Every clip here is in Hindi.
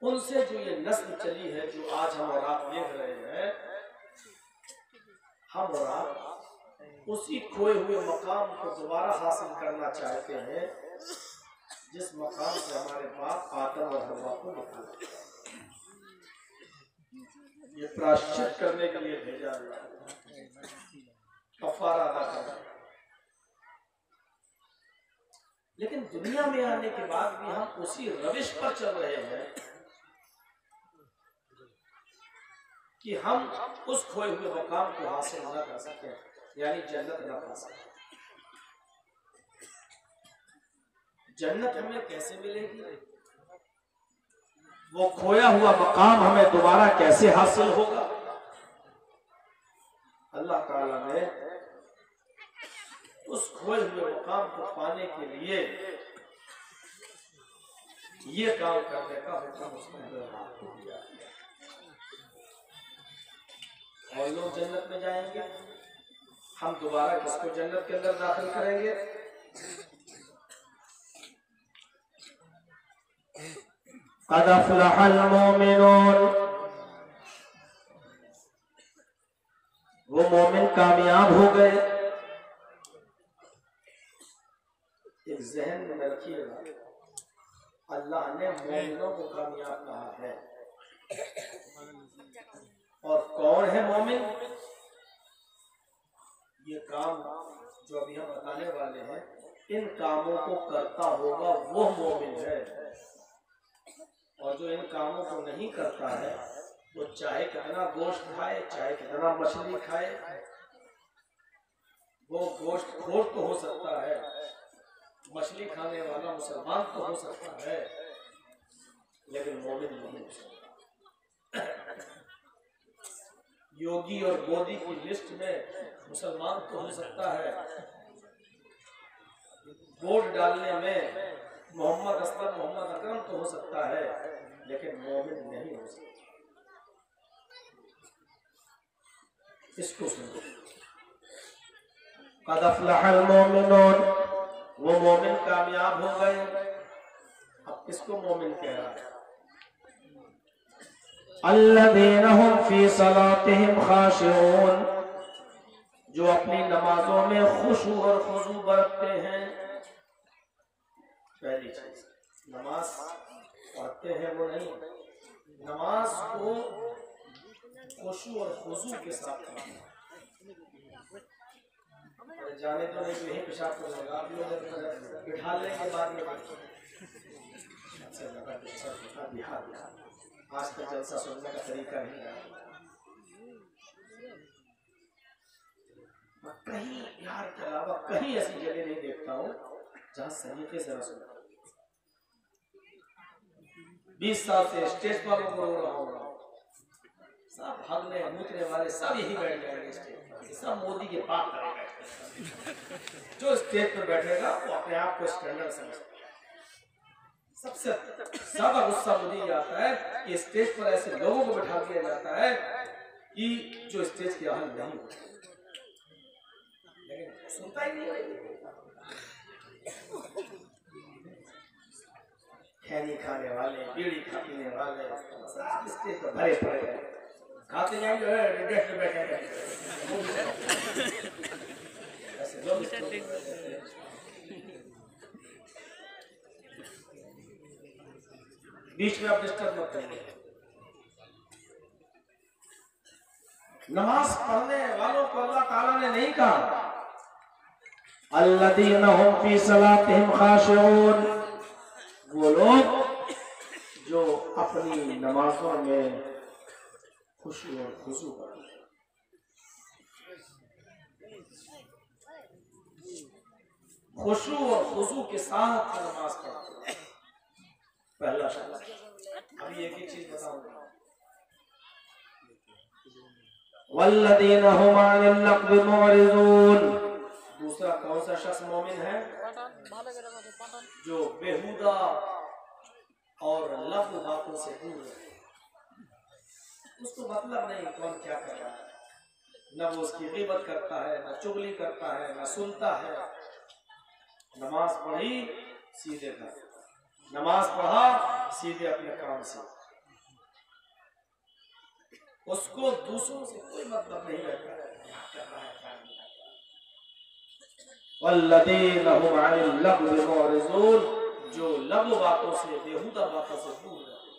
उनसे जो ये नस्ल चली है, जो आज हम और आप देख रहे हैं, हम और आप उसी खोए हुए मकाम को दोबारा हासिल करना चाहते हैं जिस मकाम से हमारे बाप आदम और हव्वा को निकाला। ये प्रायश्चित करने के लिए भेजा गया, कफारा अदा करना। लेकिन दुनिया में आने के बाद भी हम उसी रविश पर चल रहे हैं कि हम उस खोए हुए मकाम को हासिल न कर सके, यानी जन्नत न पा सके। जन्नत हमें कैसे मिलेगी? वो खोया हुआ मकाम हमें दोबारा कैसे हासिल होगा? अल्लाह ताला ने उस खोए हुए मकाम को पाने के लिए ये काम करने का हुक्म उसने दिया। और लोग जन्नत में जाएंगे, हम दोबारा किसको जन्नत के अंदर दाखिल करेंगे? क़द अफ़लहल मोमिनून, वो मोमिन कामयाब हो गए। एक जहन में रखिएगा, अल्लाह ने मोमिनों को कामयाब कहा है। और कौन है मोमिन? ये काम जो अभी हम बताने वाले हैं, इन कामों को करता होगा वो मोमिन है। और जो इन कामों को नहीं करता है, वो चाहे कितना गोश्त खाए, चाहे कितना मछली खाए, वो गोश्त खोर तो हो सकता है, मछली खाने वाला मुसलमान तो हो सकता है, लेकिन मोमिन नहीं हो सकता। योगी और मोदी की लिस्ट में मुसलमान तो हो सकता है, वोट डालने में मोहम्मद असलम, मोहम्मद अकरम तो हो सकता है, लेकिन मोमिन नहीं हो सकता। इसको सुनो, क़द अफ़लहल मोमिनून, वो मोमिन कामयाब हो गए। अब किसको मोमिन कह रहा है? अल्लज़ीना हुम फ़ी सलातिहिम ख़ाशिऊन, जो अपनी नमाजों में खुशू और खुजू बरतते हैं। पहली चीज, नमाज पढ़ते हैं वो नहीं, नमाज को खुशू और खुजू के साथ पढ़ना। जाने तो नहीं, यही पेशाब कर लेगा आप लोग, बिठा लेंगे बाद में। बिहार आज तक जलसा सुनने का तरीका नहीं है। मैं कहीं बिहार के अलावा कहीं ऐसी जगह नहीं देखता हूँ जहाँ सलीके से सुना। 20 साल से स्टेज पर लोग रो रहा होगा, सब भागने मुकने वाले सब यही बैठ जाएंगे स्टेज पर, सब मोदी के पाप करेंगे। जो स्टेज पर बैठेगा वो अपने आप को स्टैंडर्ड समझता है। सबसे ज्यादा गुस्सा मुझे ये आता है कि स्टेज पर ऐसे लोगों को बिठा दिया जाता है कि जो स्टेज के अहल नहीं होते, लेकिन सुनता ही नहीं। खैनी खाने वाले, बीड़ी खाने वाले स्टेज पर भरे पड़े हैं, खाते जाएंगे बैठे ऐसे लोग। बीच में आप डिस्टर्ब मत करिए। नमाज पढ़ने वालों को अल्लाह ताला ने नहीं कहा अल्लज़ीना हुम फी सलातिहिम खाशिऊन, वो लोग जो अपनी नमाजों में खुशी और खुशू करते हैं। खुशू और खुशू के साथ नमाज पढ़ते हैं। पहला शब्द। अभी एक ही चीज बताऊंगा, वल्लज़ीना हुम अनिल लग़्वी मुअरिज़ून। दूसरा कौन सा शख्स मोमिन है? जो बेहुदा और लफ्ज़ बातों से दूर है। उसको मतलब नहीं कौन क्या कर रहा है, न वो उसकी ग़ीबत करता है, न चुगली करता है, न सुनता है। नमाज पढ़ी सीधे घर, नमाज पढ़ा सीधे अपने काम से, उसको दूसरों से कोई मतलब नहीं रहता। वल्लज़ीना हुम अनिल लग़्वी मुअरिज़ून, जो लग़्व बातों से, बेहुदा बातों से दूर रहते।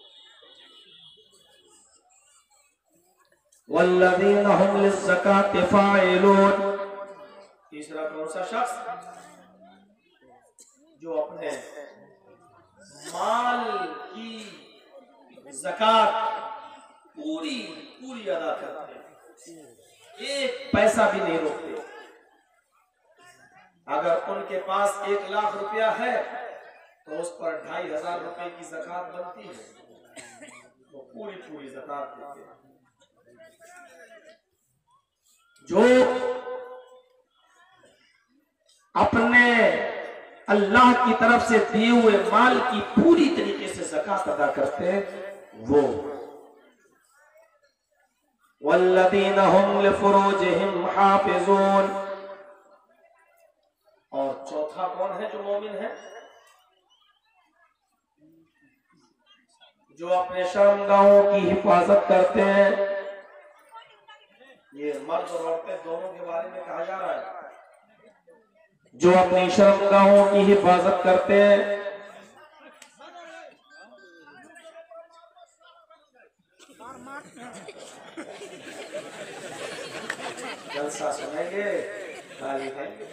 वल्लज़ीना हुम लिज़्ज़काति फ़ाइलून, तीसरा कौन सा शख्स? जो अपने माल की ज़कात पूरी पूरी अदा करते हैं, एक पैसा भी नहीं रोकते। अगर उनके पास 1 लाख रुपया है तो उस पर 2500 रुपए की ज़कात बनती है, वो पूरी पूरी ज़कात देते हैं। जो अपने अल्लाह की तरफ से दिए हुए माल की पूरी तरीके से ज़कात अदा करते हैं वो। वल्लज़ीना हुम लिफ़ुरूजिहिम हाफ़िज़ून, और चौथा कौन है जो मोमिन है? जो अपने शर्मगाहों की हिफाजत करते हैं। ये मर्द और औरतें दोनों के बारे में कहा जा रहा है। जो अपनी शर्मगाहों की हिफाजत करते हैं, जलसा सुनेंगे, गाली देंगे।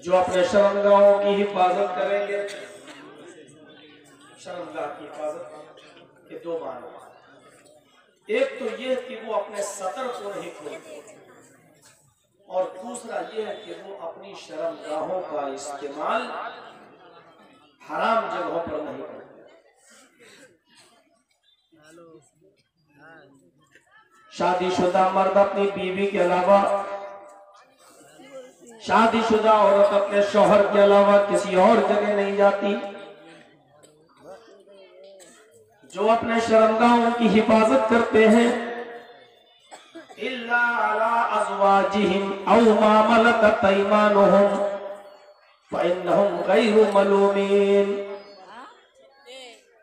जो अपने शर्मगाहों की हिफाजत करेंगे, शर्मगाह की हिफाजत के 2 माने। एक तो यह कि वो अपने सतर को नहीं खोलते, और दूसरा यह है कि वो अपनी शर्मगाहों का इस्तेमाल हराम जगहों पर नहीं करते। शादीशुदा मर्द अपनी बीवी के अलावा, शादीशुदा औरत अपने शौहर के अलावा किसी और जगह नहीं जाती। जो अपने शर्मगाहों की हिफाजत करते हैं, इल्ला अला अज़वाजिहिम औ मा मलकत अयमानुहुम फ़इन्नहुम गैरु मलूमीन।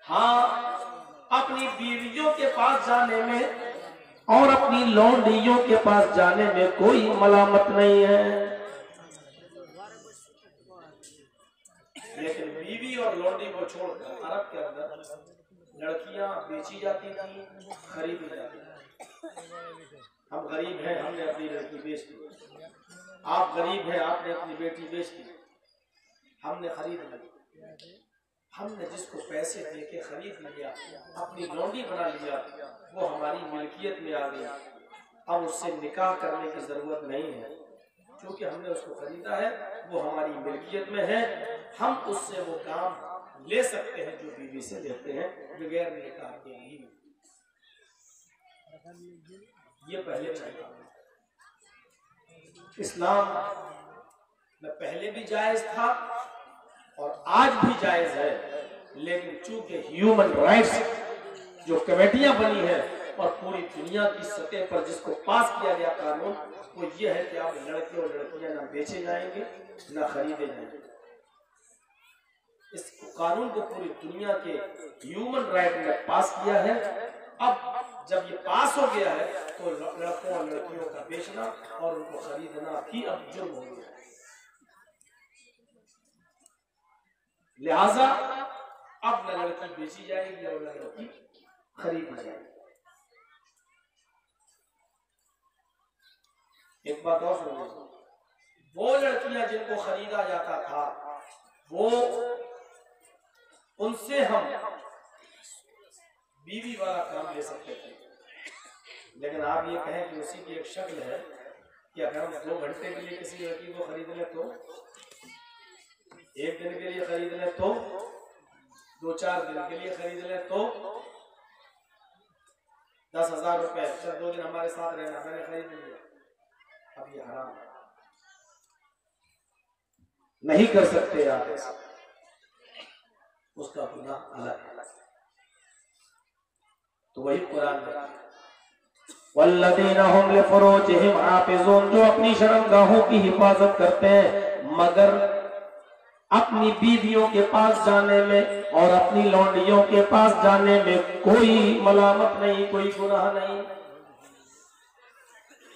हाँ, अपनी बीवियों के पास जाने में और अपनी लौंडियों के पास जाने में कोई मलामत नहीं है। लेकिन बीवी और लौंडी को छोड़कर अरब के अंदर लड़कियां बेची जाती थी, खरीदी जाती थी। हम गरीब हैं, हमने अपनी लड़की बेच दी। आप गरीब हैं, आपने अपनी बेटी बेच दी। हमने खरीद ली। हमने जिसको पैसे देके खरीद लिया, अपनी लौंडी बना लिया, वो हमारी मिल्कियत में आ गई। अब उससे निकाह करने की जरूरत नहीं है, क्योंकि हमने उसको खरीदा है, वो हमारी मिल्कियत में है। हम उससे वो काम ले सकते हैं जो बीवी से लेते हैं, बगैर निकाह के ही। ये पहले चाहिए। इस्लाम में पहले भी जायज था और आज भी जायज है, लेकिन चूंकि ह्यूमन राइट्स जो कमेटियां बनी है और पूरी दुनिया की सतह पर जिसको पास किया गया कानून, वो ये है कि आप लड़के और लड़कियां ना बेचे जाएंगे ना खरीदे जाएंगे। इस कानून को पूरी दुनिया के ह्यूमन राइट में पास किया है। अब जब ये पास हो गया है तो लड़कों और लड़कियों का बेचना और उनको खरीदना भी अब जुर्म हो गया है। लिहाजा अब न लड़की बेची जाएगी और न लड़की खरीदी जाएगी। एक बात और सुनिए, वो लड़कियां जिनको खरीदा जाता था, वो उनसे हम बीवी वाला काम ले सकते थे। लेकिन आप ये कहें कि उसी की एक शक्ल है कि अगर हम 2 घंटे के लिए किसी लड़की को खरीद लें तो, 1 दिन के लिए खरीद लें तो, 2-4 दिन के लिए खरीद लें तो 10,000 रुपए, चल 2 दिन हमारे साथ रहना, मैंने खरीद लिया। अब ये हराम है, नहीं कर सकते आप ऐसा, उसका गुनाह अलग है। तो वही कुरान में वल्लज़ीना हुम लिफ़ुरूजिहिम हाफ़िज़ून, जो अपनी शर्मगाहों की हिफाजत करते हैं, मगर अपनी बीवियों के पास जाने में और अपनी लौंडियों के पास जाने में कोई मलामत नहीं, कोई गुनाह नहीं।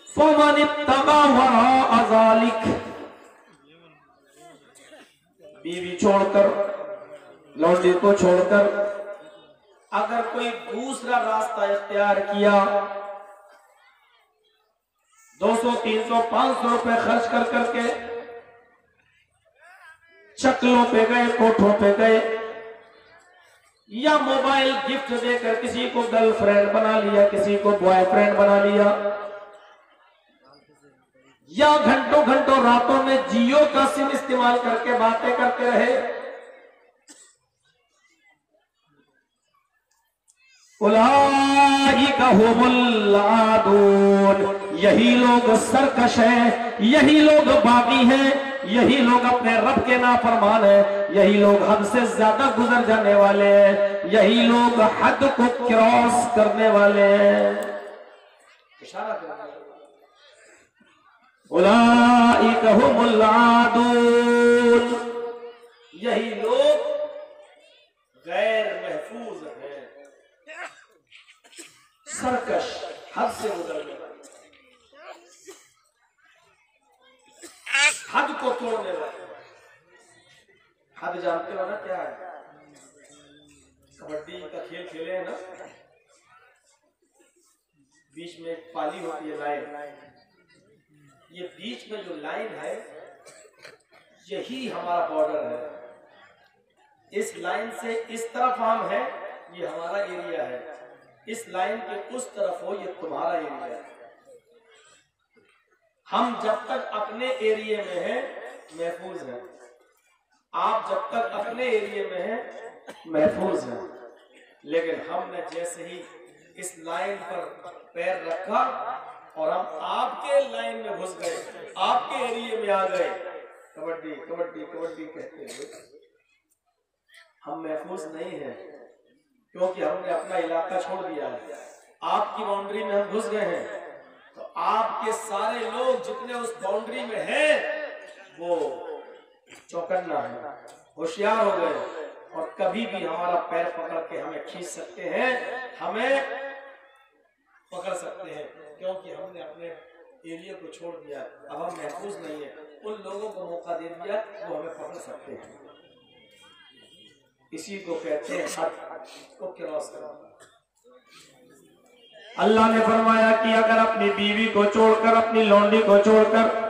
फमन इत्तका वरा ज़ालिक, बीवी छोड़कर, लौंडी को छोड़कर अगर कोई दूसरा रास्ता इख्तियार किया, 200, 300, 500 रुपए खर्च कर करके चकलों पे गए, कोठों पे गए, या मोबाइल गिफ्ट देकर किसी को गर्लफ्रेंड बना लिया, किसी को बॉयफ्रेंड बना लिया, या घंटों घंटों रातों में जियो का सिम इस्तेमाल करके बातें करते रहे, उलाइका हुमुल आदून, यही लोग सरकश हैं, यही लोग बागी हैं, यही लोग अपने रब के नाफरमान हैं, यही लोग हद से ज्यादा गुजर जाने वाले हैं, यही लोग हद को क्रॉस करने वाले हैं। इशारा करना, उलाइका हुमुल आदून, यही लोग गैर महफूज हैं, सरकश, हद से गुजरने वाले, हद को तोड़ने वाले। हद जानते हो ना क्या है? कबड्डी का खेल खेले हैं ना, बीच में एक पाली होती है, लाइन, ये बीच में जो लाइन है यही हमारा बॉर्डर है। इस लाइन से इस तरफ हम है, ये हमारा एरिया है, इस लाइन के उस तरफ हो, ये तुम्हारा एरिया है। हम जब तक अपने एरिया में हैं महफूज हैं, आप जब तक अपने एरिया में हैं महफूज हैं, लेकिन हमने जैसे ही इस लाइन पर पैर रखा और हम आपके लाइन में घुस गए, आपके एरिया में आ गए, कबड्डी कबड्डी कबड्डी कहते हुए, हम महफूज नहीं हैं, क्योंकि हमने अपना इलाका छोड़ दिया है। आपकी बाउंड्री में हम घुस गए हैं, तो आपके सारे लोग जितने उस बाउंड्री में हैं वो चौकन्ना है, होशियार हो गए, और कभी भी हमारा पैर पकड़ के हमें खींच सकते हैं, हमें पकड़ सकते हैं, क्योंकि हमने अपने एरिया को छोड़ दिया। अब हम महफूज नहीं है, उन लोगों को मौका दे दिया, वो हमें पकड़ सकते हैं। इसी को कहते हैं हद को क्रॉस करना। अल्लाह ने फरमाया कि अगर अपनी बीवी को छोड़कर, अपनी लौंडी को छोड़कर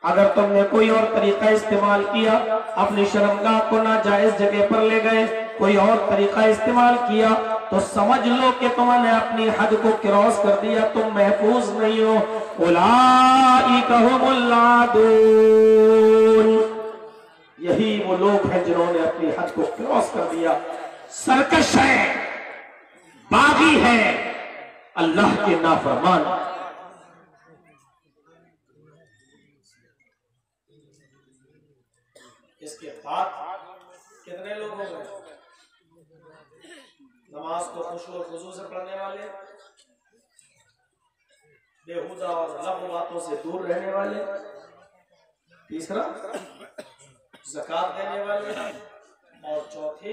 अगर तुमने कोई और तरीका इस्तेमाल किया, अपनी शर्मगाह को नाजायज जगह पर ले गए, कोई और तरीका इस्तेमाल किया, तो समझ लो कि तुमने अपनी हद को क्रॉस कर दिया, तुम महफूज नहीं हो। उलाइका हुमुल आदून, यही वो लोग हैं जिन्होंने अपनी हद को क्रॉस कर दिया, सरकश है, बागी है, अल्लाह के नाफरमान। इसके बाद कितने लोग हो गए? नमाज को खुशू और खुजू से पढ़ने वाले, बेहुदा और लफ्ज़ बातों से दूर रहने वाले, तीसरा ज़कात देने वाले, और चौथे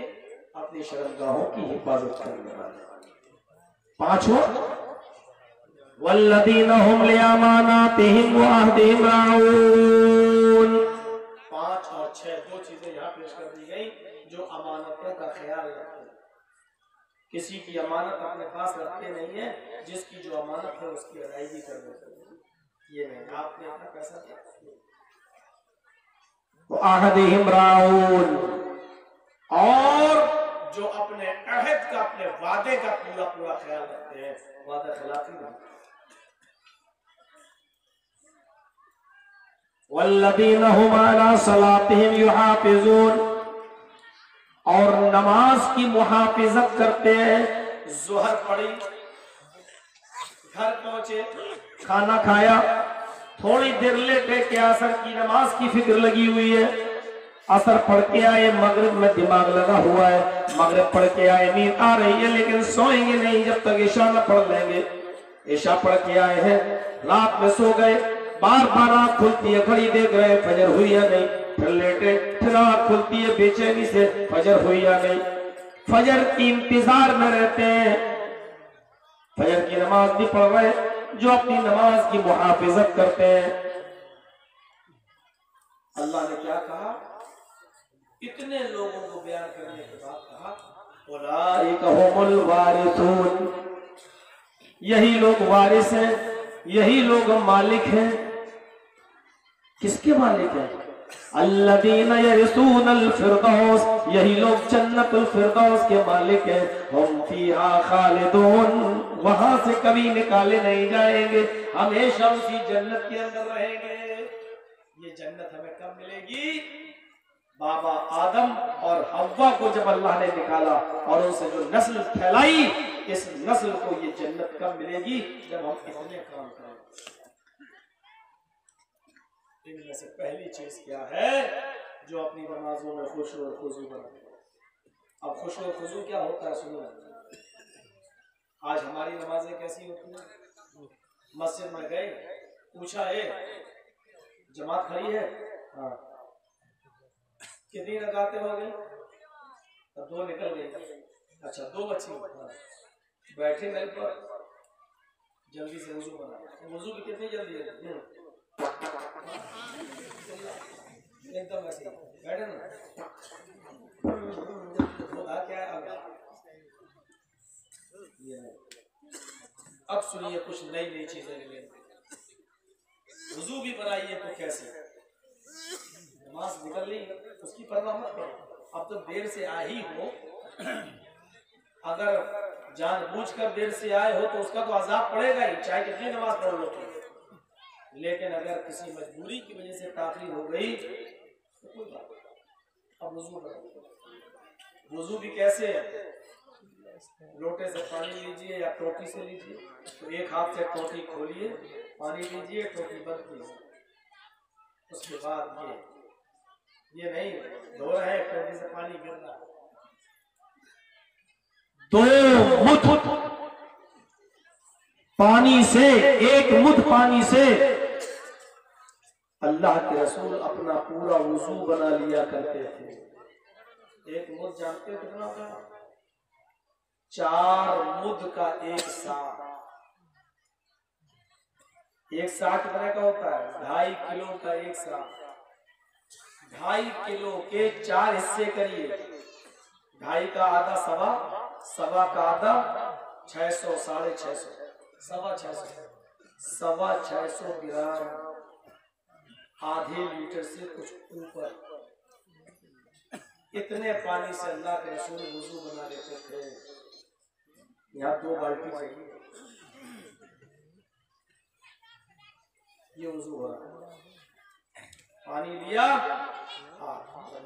अपनी शर्मगाहों की हिफाजत करने वाले, पांचों वल्लदीना हुम लिअमानातिहिम व अहदिहिम राऊन। 5 और 6 दो चीजें यहाँ पेश कर दी गई जो अमानतों का ख्याल रखते हैं। किसी की अमानत अपने पास रखते नहीं है, जिसकी जो अमानत है उसकी अदायगी कर देते हैं। ये नहीं आपने अपना पैसा अहदिहिम राऊन, और जो अपने अहद का, अपने वादे का पूरा पूरा ख्याल रखते हैं, वादा खिलाफी नहीं। वल्लदीना हुम अला सलातिहिम युहाफिजून, और नमाज की मुहाफिजत करते हैं। ज़ोहर पढ़ी, घर पहुंचे, खाना खाया, थोड़ी देर लेटे के असर की नमाज की फिक्र लगी हुई है, असर पढ़ के आए, मगरिब में दिमाग लगा हुआ है, मगरिब पढ़ के आए, नींद आ रही है, लेकिन सोएंगे नहीं जब तक ईशा न पढ़ लेंगे। ईशा पढ़ के आए हैं, रात में सो गए, बार बार आँख खुलती है, घड़ी देख रहे फजर हुई है नहीं, फिर लेटे, फिर आँख खुलती है बेचैनी से, फजर हुई या नहीं। फजर की इंतजार में रहते हैं, फजर की नमाज भी पढ़ रहे, जो अपनी नमाज की मुहाफिजत करते हैं। अल्लाह ने क्या कहा, इतने लोगों को बयान करने के बाद कहा, उलाइका हुमुल वारिसून, यही लोग वारिस हैं, यही लोग मालिक हैं। किसके मालिक हैं? अल्लज़ीना यरिसूनल फिरदौस, यही लोग जन्नतुल फिरदौस के मालिक हैं। हम फीहा खालिदून, वहां से कभी निकाले नहीं जाएंगे, हमेशा उसी जन्नत के अंदर रहेंगे। ये जन्नत हमें कब मिलेगी? बाबा आदम और हव्वा को जब अल्लाह ने निकाला और उनसे जो नस्ल फैलाई, इस नस्ल को ये जन्नत कब मिलेगी? जब हम इतने काम करें। इनमें से पहली चीज क्या है? जो अपनी नमाजों में खुशू और खुजू बनाए। अब खुशू और खुजू क्या होता है सुनो। आज हमारी नमाजें कैसी होती हैं? मस्जिद में गए, पूछा है जमात खड़ी है, हाँ, कितनी रकातें हो गई? अब 2 निकल गई। अच्छा 2 बची। हाँ। बैठे मेरे पर, जल्दी से वुजू बना। वुजू की कितनी जल्दी है? एकदम ऐसे बैठे ना, होता क्या है? अब सुनिए कुछ नई नई चीजें। वुजू भी बनाइए तो कैसे? नमाज निकल ली, उसकी परवाह मत करो। अब तो देर से आए ही हो, अगर जानबूझकर देर से आए हो तो उसका तो अजाब पड़ेगा ही, चाहे कितनी नमाज पढ़ लो। लेकिन अगर किसी मजबूरी की वजह से ताखीर हो गई तो कोई बात नहीं। अब वुजू करो। वुजू भी कैसे है? लोटे से पानी लीजिए या टोटी से लीजिए, तो एक हाथ से टोटी खोलिए, पानी लीजिए, टोटी बंद कीजिए। उसके बाद ये नहीं धो रहे हैं, टोटी से पानी गिर रहा है, 2 मुठ पानी से, 1 मुठ पानी से अल्लाह के रसूल अपना पूरा वुजू बना लिया करते थे। 1 मुठ जानते हो कितना था? 4 मुठ का 1 सा। 1 सा कितने का होता है? 2.5 किलो का 1 सा। 2.5 किलो के 4 हिस्से करिए, 2.5 का आधा सवा, सवा का आधा 600, 650, 650 ग्राम, आधे लीटर से कुछ ऊपर। इतने पानी से अल्लाह के रसूल वुजू बना लेते थे। यहाँ 2 बाल्टी चाहिए, ये वुजू हो रहा है। पानी लिया, हाँ,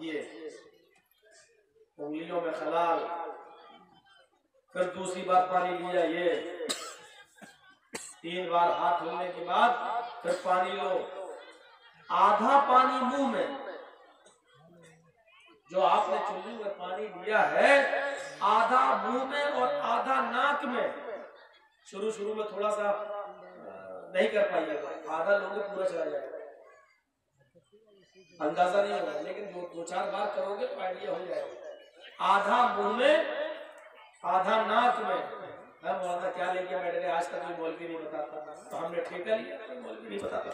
ये उंगलियों में खलाल, फिर दूसरी बार पानी लिया, ये 3 बार हाथ धोने के बाद फिर पानी लो। आधा पानी मुंह में, जो आपने चुल्लू में पानी लिया है, आधा मुंह में और आधा नाक में। शुरू में थोड़ा सा नहीं कर पाइएगा, आधा लोगे पूरा चला जाएगा, अंदाजा नहीं होगा, लेकिन 2-4 बार करोगे तो आइडिया हो जाएगा। आधा मुंह में, आधा नाक में। मौलाना क्या लेके बैठ गए, आज तक कोई मौलवी नहीं बताता, तो हमने ठेका लिया, कोई मौलवी नहीं बताता।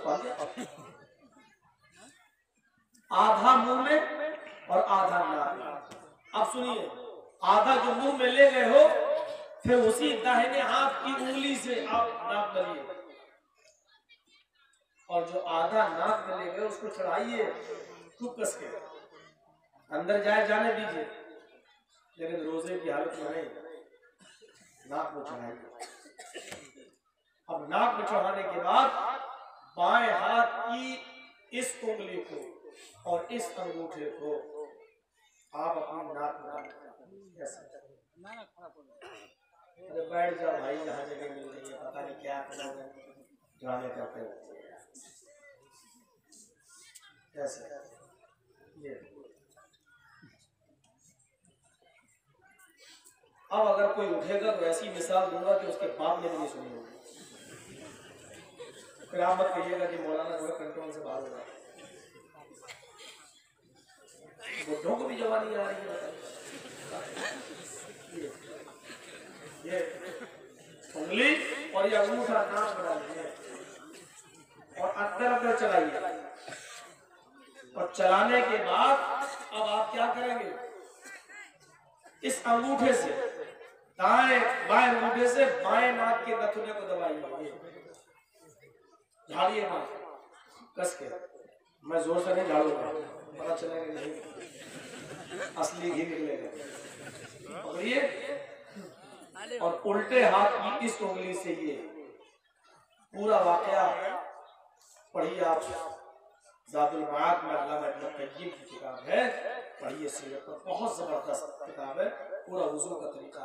आधा मुंह में और आधा नाक में। अब सुनिए, आधा जो मुंह में ले गए हो, फिर उसी दाहिने हाथ की उंगली से आप नाक मलिए, और जो आधा नाक में ले गए उसको चढ़ाइए खूब कस के, अंदर जाने दीजिए, लेकिन रोजे की हालत में नहीं, नाक में चढ़ाइए। अब नाक में चढ़ाने के बाद बाएं हाथ की इस उंगली को और इस अंगूठे को आप अपनी नाक में, अरे बैठ जाओ भाई, जहाँ जगह मिल रही है, पता नहीं क्या ड्रामे करते हैं कैसे। ये अब अगर कोई उठेगा तो ऐसी मिसाल दूंगा कि उसके बाप ने भी नहीं सुनी होगी, फिर आप मत कहिएगा कि मौलाना जो है कंट्रोल से बाहर हो रहा है। बुढ़ों को भी जवानी आ रही है। ये उंगली और ये अंगूठा नाक बना लीजिए और अंदर अंदर चलाइए, और चलाने के बाद अब आप क्या करेंगे, इस अंगूठे से दाएं बाएं अंगूठे से बाएं नाक के नथुने को दबाइए, झाड़िए नाक कस के। मैं जोर से नहीं झाड़ूंगा, पता चलेगा नहीं असली घी निकलेगा। पकड़िए और उल्टे हाथ की इस उंगली से ये पूरा वाकया पढ़िए आप। ज़ादुल मआद में अल्लामा इब्न क़य्यिम की किताब है, पढ़िए सीरत पर, बहुत जबरदस्त किताब है, पूरा वुज़ू का तरीका।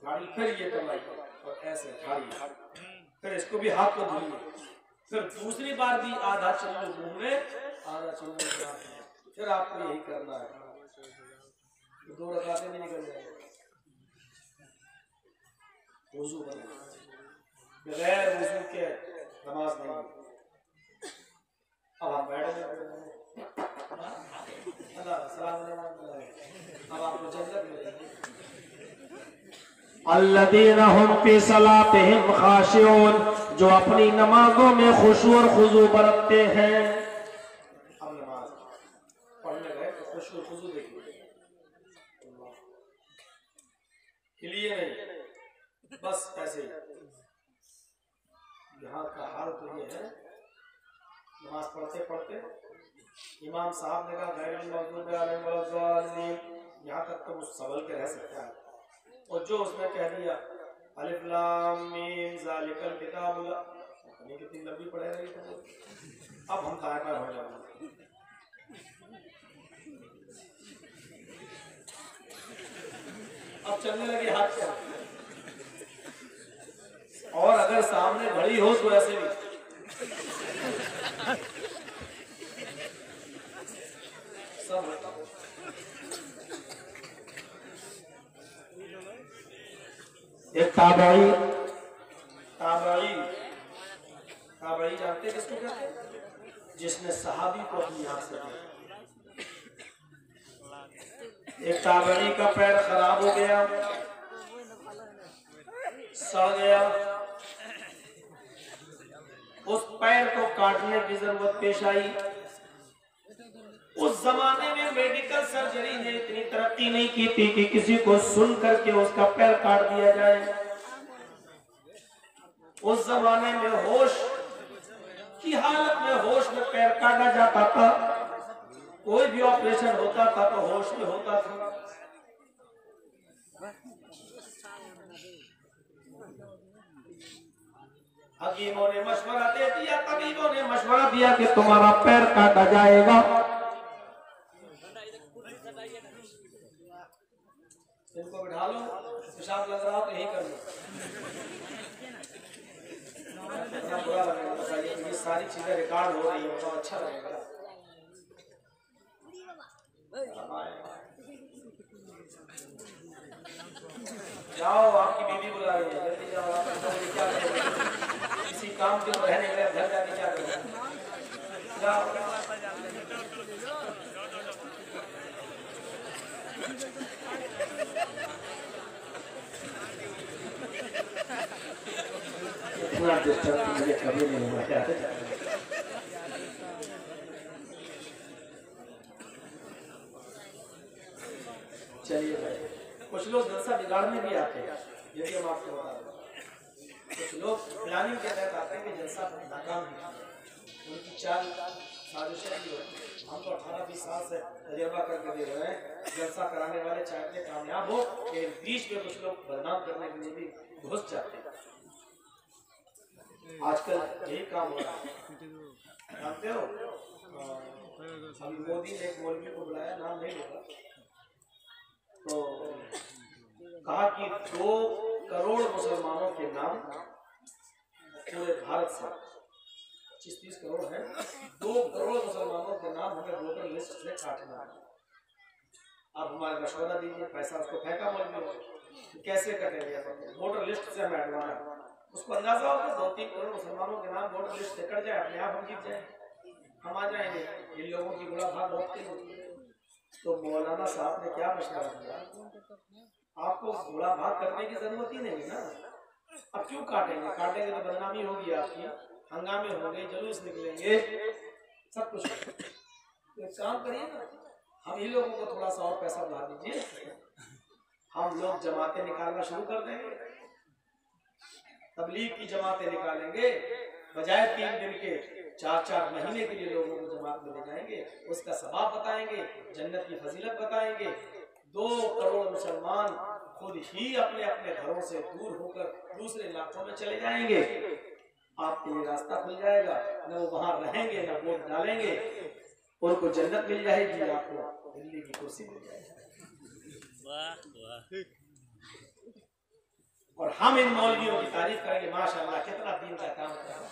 झाड़ी फिर ये दबाइए और ऐसे झाड़िए, फिर इसको भी हाथ को धोइए, फिर दूसरी बार भी आधा चम्मच मुंह में आधा चम्मच, फिर आपको यही करना है। तो 2 रकातें भी निकल जाएंगे। वुज़ू बगैर वुज़ू के नमाज नहीं। अब हम बैठ गए, अब आपको जन्नत मिलेगी। अल्लज़ीना हुम फी सलातिहिम खाशिऊन, जो अपनी नमाजों में खुशू और खुजू बरतते हैं। अब नमाज पढ़ने गए तो खुशू और खुजू देखिए, हिलिए नहीं, बस ऐसे ही। यहाँ का हाल तो ये है, नमाज पढ़ते पढ़ते इमाम साहब ने कहा गैरिल मग़ज़ूबि अलैहिम वलद्दाल्लीन, यहाँ तक तो उस सवाल के रह सकता है, और जो उसने कह दिया अलिफ लाम मीम ज़ालिकल किताब, कितनी लंबी पढ़े रही तो अब हम दाएं बाएं हो जाएंगे। अब चलने लगे हाथ से, और अगर सामने घड़ी हो तो ऐसे भी सब। एक ताबई जानते किसको कहते हैं? जिसने सहाबी को अपनी आंख से देखा। एक ताबई का पैर खराब हो गया, सड़ गया, उस पैर को काटने की जरूरत पेश आई। उस जमाने में मेडिकल सर्जरी ने इतनी तरक्की नहीं की थी कि किसी को सुन करके उसका पैर काट दिया जाए। उस जमाने में होश की हालत में, होश में पैर काटा जाता था। कोई भी ऑपरेशन होता था तो होश में होता था। हकीमों ने मशवरा दे दिया, तबीबों ने मशवरा दिया कि तुम्हारा पैर काटा जाएगा। इनको बिठा लो, पेशाब लग रहा हो तो यही कर लो, इतना बुरा लगेगा बताइए। ये सारी चीजें रिकॉर्ड हो रही है, तो अच्छा लगेगा। जाओ, आपकी बीवी बुला रही है, जल्दी जाओ। आप क्या करोगे? इसी काम के रहने के लिए घर जाके क्या करोगे? जाओ। इतना डिस्टर्ब मुझे कभी नहीं हुआ। चलिए भाई, कुछ लोग जलसा बिगाड़ने भी आते हैं, यदि हम आपको बता दें। कुछ लोग प्लानिंग के तहत आते हैं कि जलसा नाकाम है, उनकी चाल साजिशें भी होती है। हम तो 18-20 साल से तजर्बा करके दे रहे हैं, जलसा कराने वाले चाहते कामयाब हो, कि बीच में कुछ लोग बदनाम करने के लिए भी घुस जाते हैं। आजकल यही काम हो रहा है, जानते हो। अभी मोदी ने एक मौलवी को बुलाया, नाम नहीं लेगा, तो कहा कि 2 करोड़ मुसलमानों के नाम पूरे भारत से, 25-30 करोड़ है, 2 करोड़ मुसलमानों के नाम हमें वोटर लिस्ट से काटना है। आप हमारा मशवरा दीजिए। पैसा उसको फेंका मौलवी, कैसे कटेंगे? वोटर लिस्ट से हमें हटवाना है। उसको अंदाजा हो कि 2-3 करोड़ मुसलमानों के नाम वोटर लिस्ट से कट जाए, अपने आप हम जीत जाए। हम आ जाएंगे, इन लोगों की गुड़ा भाग बहुत तेज होती है। तो मौलाना साहब ने क्या मशवरा दिया, आपको गुड़ा भाग करने की जरूरत ही नहीं ना, अब क्यों काटेंगे, काटेंगे तो बदनामी होगी आपकी, हंगामे होंगे, जुलूस निकलेंगे, सब कुछ। तो एक काम करिए ना, हम इन लोगों को थोड़ा सा और पैसा बढ़ा दीजिए, हम लोग जमातें निकालना शुरू कर देंगे, तबलीग की जमातें निकालेंगे, बजाय 3 दिन के 4-4 महीने के लिए लोगों को जमात में ले जाएंगे, उसका सवाब बताएंगे, जन्नत की फजीलत बताएंगे। 2 करोड़ मुसलमान खुद ही अपने अपने घरों से दूर होकर दूसरे इलाकों में चले जाएंगे, आपके लिए रास्ता खुल जाएगा, न वो वहां रहेंगे न वोट डालेंगे, उनको जन्नत मिल जाएगी, आपको दिल्ली की कुर्सी मिल जाएगी। और हम इन मौलवियों की तारीफ करेंगे, माशाअल्लाह कितना दीन का काम कर रहा है,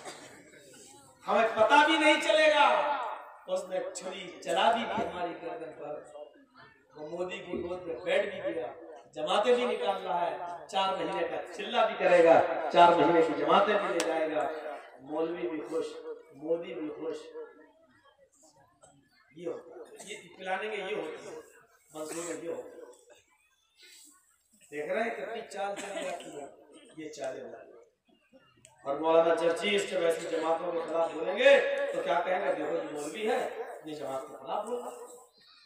हमें पता भी नहीं चलेगा, उसने छुरी चला दी थी हमारी गर्दन पर, वो मोदी की गोद में बैठ भी गया, जमातें भी निकाल रहा है, 4 महीने का चिल्ला भी करेगा, 4 महीने की जमातें भी ले जाएगा, मौलवी भी खुश, मोदी भी खुश। ये होता है, ये पिलाने के ये होती है, मंसूबे ये होते हैं। देख रहे हैं कितनी चाल चली जाती है, ये चालें होती है। और मौलाना चर्चिस जब ऐसी जमातों के खिलाफ बोलेंगे तो क्या कहेंगे, देखो ये मौलवी है, ये जमात के खिलाफ बोल रहा है,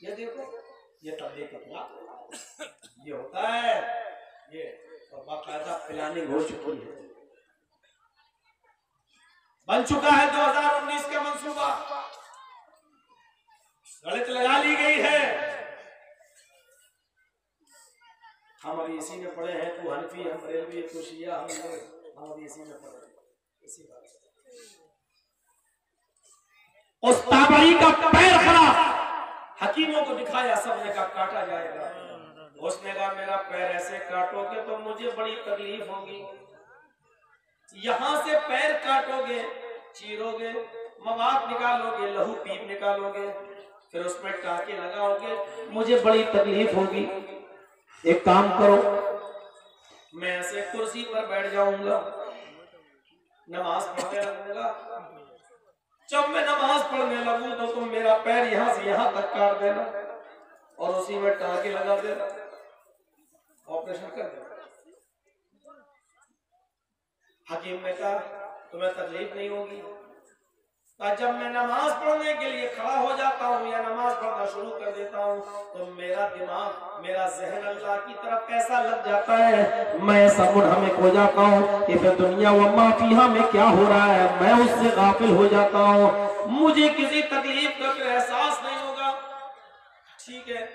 ये देखो ये तबलीग के खिलाफ बोल रहा है, ये होता है ये। और बाकायदा प्लानिंग हो चुकी है, बन चुका है 2019 का मंसूबा, गलत लगा ली गई है। हम अभी इसी में पढ़े हैं, तू हनफी हम बरेलवी तू शिया, हम अभी इसी में पढ़े हैं, इसी बात। उस ताबई का पैर खड़ा हकीमों को दिखाया, सबने कहा काटा जाएगा, उसने कहा मेरा पैर ऐसे काटोगे तो मुझे बड़ी तकलीफ होगी, यहां से पैर काटोगे, चीरोगे, मवाद निकालोगे, लहू पीप निकालोगे, फिर उसमें टाके लगाओगे, मुझे बड़ी तकलीफ होगी। एक काम करो, मैं ऐसे कुर्सी पर बैठ जाऊंगा, नमाज पढ़ने लगूंगा, जब मैं नमाज पढ़ने लगूं तो तुम मेरा पैर यहां से यहां तक काट देना और उसी में टाके लगा देना, ऑपरेशन कर देना। हकीम ने कहा तुम्हें तकलीफ नहीं होगी, जब मैं नमाज पढ़ने के लिए खड़ा हो जाता हूँ या नमाज पढ़ना शुरू कर देता हूँ तो मेरा दिमाग, मेरा ज़हन अल्लाह की तरफ कैसा लग जाता है, मैं ऐसा मुनहमिक हो जाता हूँ कि फिर दुनिया व मा फीहा में क्या हो रहा है मैं उससे गाफिल हो जाता हूँ, मुझे किसी तकलीफ का फिर एहसास नहीं होगा। ठीक है,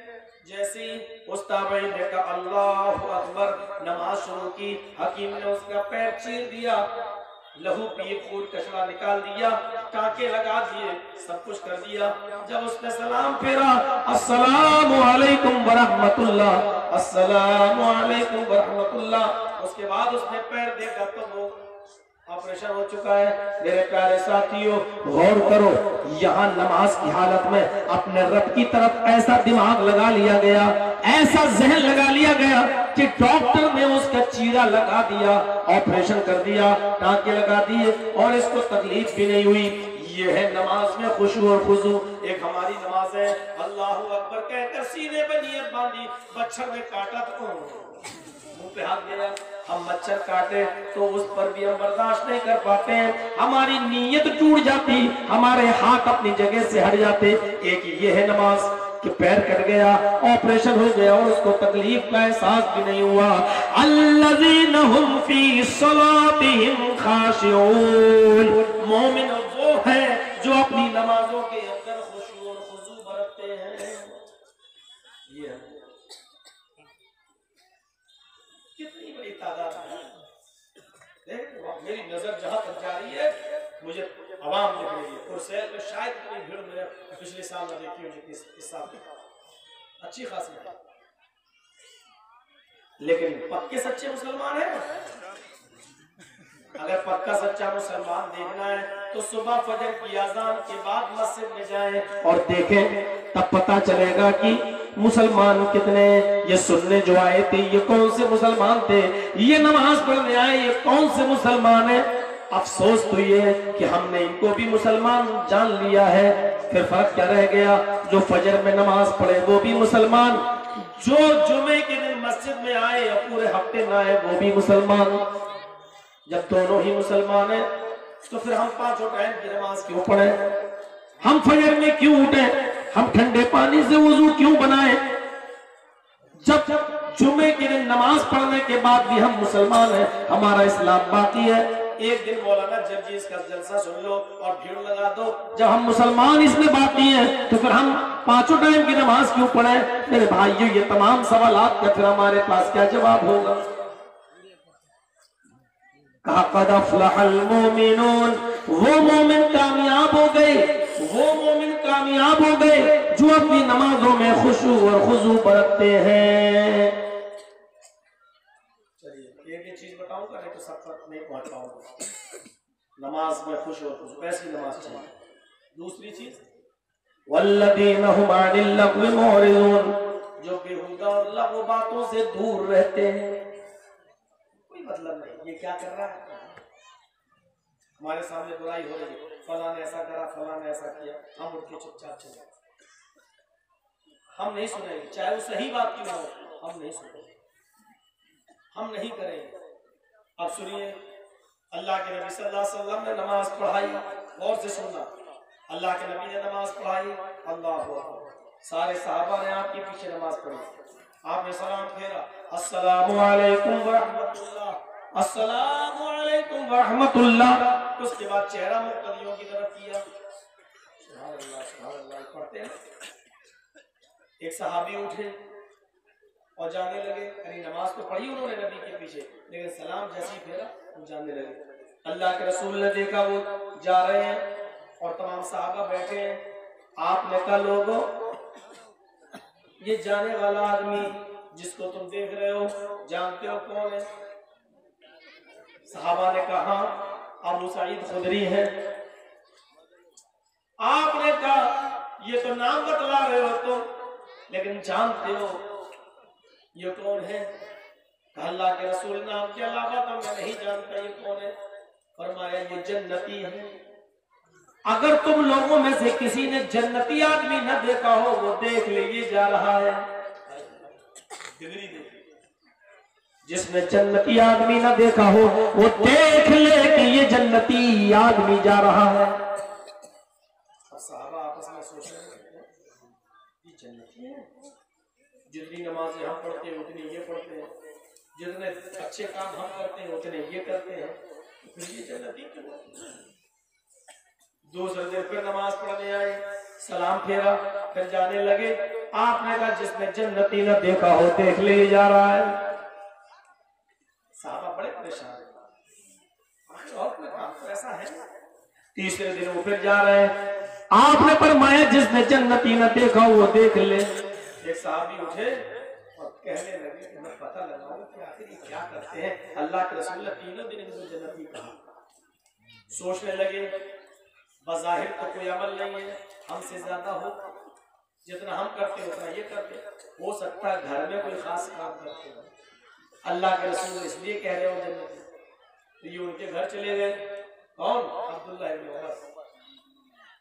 जैसे ही उस ताबई ने कहा अल्लाहु अकबर, नमाज शुरू की, हकीम ने उसका पैर चीर दिया, लहू पीप खून कचरा निकाल दिया, टाके लगा दिए, सब कुछ कर दिया। जब उसने सलाम फेरा, अस्सलामु अलैकुम व रहमतुल्लाह, अस्सलामु अलैकुम व रहमतुल्लाह, उसके बाद उसने पैर देखा तो वो ऑपरेशन हो चुका है। मेरे प्यारे साथियों गौर करो, यहाँ नमाज की हालत में अपने रब की तरफ ऐसा दिमाग लगा लिया गया, ऐसा जहन लगा लिया गया कि डॉक्टर ने उसका चीरा लगा दिया, ऑपरेशन कर दिया, टाँके लगा दिए और इसको तकलीफ भी नहीं हुई। ये है नमाज में खुशू और खुजू। एक हमारी नमाज है अल्लाहू अकबर कहकर सीने पे नियत बांधी, मच्छर में काटा तो मुंह पे हाथ गया, हम मच्छर काटे तो उस पर भी हम बर्दाश्त नहीं कर पाते हैं, हमारी नीयत टूट जाती, हमारे हाथ अपनी जगह से हट जाते। एक ये है नमाज कि पैर कट गया, ऑपरेशन हो गया और उसको तकलीफ का एहसास भी नहीं हुआ। अल्लज़ीना हुम फी सलातिहिम खाशिऊन, मोमिन वो है जो अपनी नमाजों के अंदर खुशू और खुजू बरतते हैं। ये कितनी बड़ी तादाद है, मेरी नजर जहां तक जा रही है मुझे आवाम दिख रही है, और शहर में शायद इतनी भीड़ मेरे पिछले साल में देखी हो जितनी इस साल अच्छी खासी है। लेकिन पक्के सच्चे मुसलमान हैं, अगर पक्का सच्चा मुसलमान देखना है तो सुबह फजर की अजान के बाद मस्जिद में जाएं और देखें, तब पता चलेगा कि मुसलमान कितने। ये सुनने जो आए थे ये कौन से मुसलमान थे, ये नमाज पढ़ने आए ये कौन से मुसलमान है। अफसोस तो ये है कि हमने इनको भी मुसलमान जान लिया है, फिर फर्क क्या रह गया? जो फजर में नमाज पढ़े वो भी मुसलमान, जो जुमे के दिन मस्जिद में आए और पूरे हफ्ते ना आए वो भी मुसलमान। जब दोनों ही मुसलमान हैं तो फिर हम पांचों टाइम की नमाज क्यों पढ़े? हम फजर में क्यों उठे? हम ठंडे पानी से वुजू क्यों बनाए? जब जुमे के दिन नमाज पढ़ने के बाद भी हम मुसलमान हैं, हमारा इस्लाम बाकी है। एक दिन मौलाना जब जी इसका जलसा सुन लो और भीड़ लगा दो, जब हम मुसलमान इसमें बाकी हैं तो फिर हम पांचों टाइम की नमाज क्यों पढ़े? मेरे भाइयों, ये तमाम सवालात का फिर हमारे पास क्या जवाब होगा? कहा क़द अफ़लहल मोमिनून, वो मोमिन कामयाब हो गए, वो मोमिन कामयाब हो गए जो अपनी नमाजों में खुशू और खुजू बरतते हैं। चलिए एक चीज बताऊंगा, नहीं तो सब तक नहीं पहुंच पाऊंगा। नमाज में खुश और खुशू, ऐसी नमाज चाहिए। दूसरी चीज वल्लज़ीना हुम अनिल लग़्वी मुअरिज़ून, जो बेहुदा और लग़्व बातों से दूर रहते हैं। कोई मतलब नहीं ये क्या कर रहा है, हमारे सामने बुराई हो रही है, फलां ने ऐसा करा, फलां ने ऐसा किया, हम उठ के चुपचाप चले, हम नहीं सुनेंगे, चाहे वो सही बात क्यों हो, हम नहीं सुनेंगे, हम नहीं करेंगे। अब सुनिए, अल्लाह के नबी सल्लल्लाहु अलैहि वसल्लम ने नमाज पढ़ाई, गौर से सुनना, अल्लाह के नबी ने नमाज पढ़ाई, अल्लाह अकबर, सारे सहाबा ने आपके पीछे नमाज पढ़ी, आपने सलाम फेरा, अस्सलामु अलैकुम व रहमतुल्लाह, अस्सलामु अलैकुम व रहमतुल्लाह। उसके बाद चेहरा मुक्तदियों की तरफ किया, सुभान अल्लाह सुभान अल्लाह पढ़ते हैं। एक सहाबी उठे और जाने लगे, अरे नमाज तो पढ़ी उन्होंने नबी के पीछे, लेकिन सलाम जैसी फेरा वो जाने लगे। अल्लाह के रसूल ने देखा वो जा रहे हैं और तमाम सहाबा बैठे हैं। आपने कहा लोगों, ये जाने वाला आदमी जिसको तुम देख रहे हो जानते हो कौन है? सहाबा ने कहा अबू सईद खुदरी है। आपने कहा ये तो नाम बतला रहे हो तुम, लेकिन जानते हो ये कौन है? अल्लाह के रसूल नाम के अलावा तो मैं नहीं जानता ये कौन है। फरमाया ये जन्नती है। अगर तुम लोगों में से किसी ने जन्नती आदमी न देखा हो, वो देख ले, ये जा रहा है। जिसने जन्नती आदमी न देखा हो वो देख ले कि ये जन्नती आदमी जा रहा है। सहाबा आपस में सोच रहे हैं ये जन्नती है, जितनी नमाजें हम पढ़ते हैं उतनी ये पढ़ते हैं, जितने अच्छे काम हम करते हैं उतने ये करते हैं, फिर ये जन्नती क्यों? दूसरे दिन फिर नमाज पढ़ने आए, सलाम फेरा, फिर जाने लगे। आपने कहा जिसने जन्नती न देखा हो देख ले जा रहा है। साहबा बड़े परेशान है, और कोई काम तो ऐसा है। तीसरे दिन वो फिर जा रहे हैं, आपने फरमाया जिसने जन्नती न देखा वो देख ले। एक साहबी उठे और कहने लगे कि मैं पता लगाऊं कि आखिर ये क्या करते हैं। अल्लाह के रसूल ने तीनों दिन इनको जन्नती कहा। सोचने लगे बज़ाहिर तो कोई अमल नहीं है, हमसे ज्यादा हो, जितना हम करते हैं उतना ये करते, हो सकता है घर में कोई खास काम करते हो। अल्लाह के रसूल इसलिए कह रहे हो जन्नती, तो ये उनके घर चले गए। कौन? अब्दुल्लाह इब्न उमर।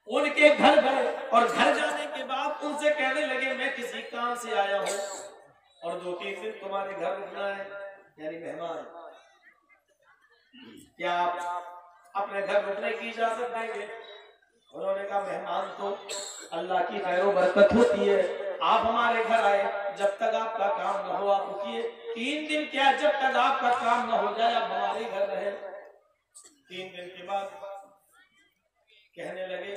उनके घर गए और घर जाने के बाद उनसे कहने लगे मैं किसी काम से आया हूँ और 2-3 दिन तुम्हारे घर रुकना है, यानी मेहमान, क्या आप अपने घर रुकने की इजाजत देंगे? उन्होंने कहा मेहमान तो अल्लाह की खैर बरकत होती है, आप हमारे घर आए, जब तक आपका काम न हो आप रुकिए। 3 दिन क्या, जब तक आपका काम न हो जाए आप हमारे घर रहे। 3 दिन के बाद कहने लगे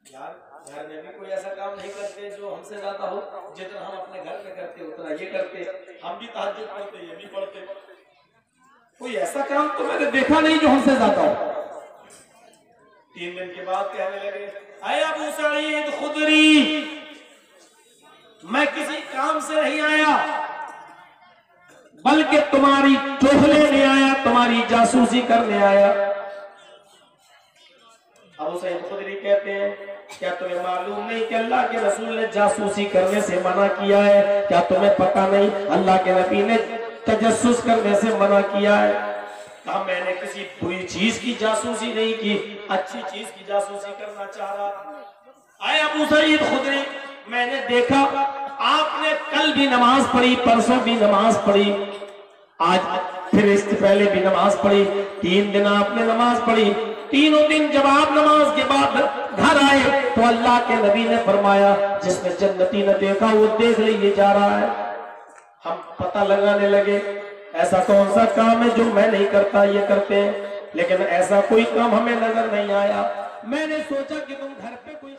यार घर में भी कोई ऐसा काम नहीं करते जो हमसे ज्यादा हो, जितना हम अपने घर में करते उतना ये करते, हम भी तहज्जुद पढ़ते ये भी पढ़ते, कोई ऐसा काम तो मैंने देखा नहीं जो हमसे ज्यादा हो। 3 दिन के बाद कहने लगे अय अबू सईद खुदरी, मैं किसी काम से नहीं आया बल्कि तुम्हारी टोहले लेने आया, तुम्हारी जासूसी करने आया। अबू सईद खुदरी कहते हैं क्या तुम्हें मालूम नहीं कि अल्लाह के रसूल ने जासूसी करने से मना किया है? क्या तुम्हें पता नहीं अल्लाह के नबी ने तजस्सुस करने से मना किया है? कहा मैंने किसी बुरी चीज की जासूसी नहीं की, अच्छी चीज की जासूसी करना चाह रहा। आए अबू सईद खुदरी, मैंने देखा आपने कल भी नमाज पढ़ी, परसों भी नमाज पढ़ी, आज फिर इससे पहले भी नमाज पढ़ी, 3 दिन आपने नमाज पढ़ी। तीनों दिन जब आप नमाज के बाद घर आए तो अल्लाह के नबी ने फरमाया जिसने जन्नती न देखा वो देख लिए जा रहा है। हम पता लगाने लगे ऐसा कौन सा काम है जो मैं नहीं करता, ये करते हैं, लेकिन ऐसा कोई काम हमें नजर नहीं आया। मैंने सोचा कि तुम घर पे कोई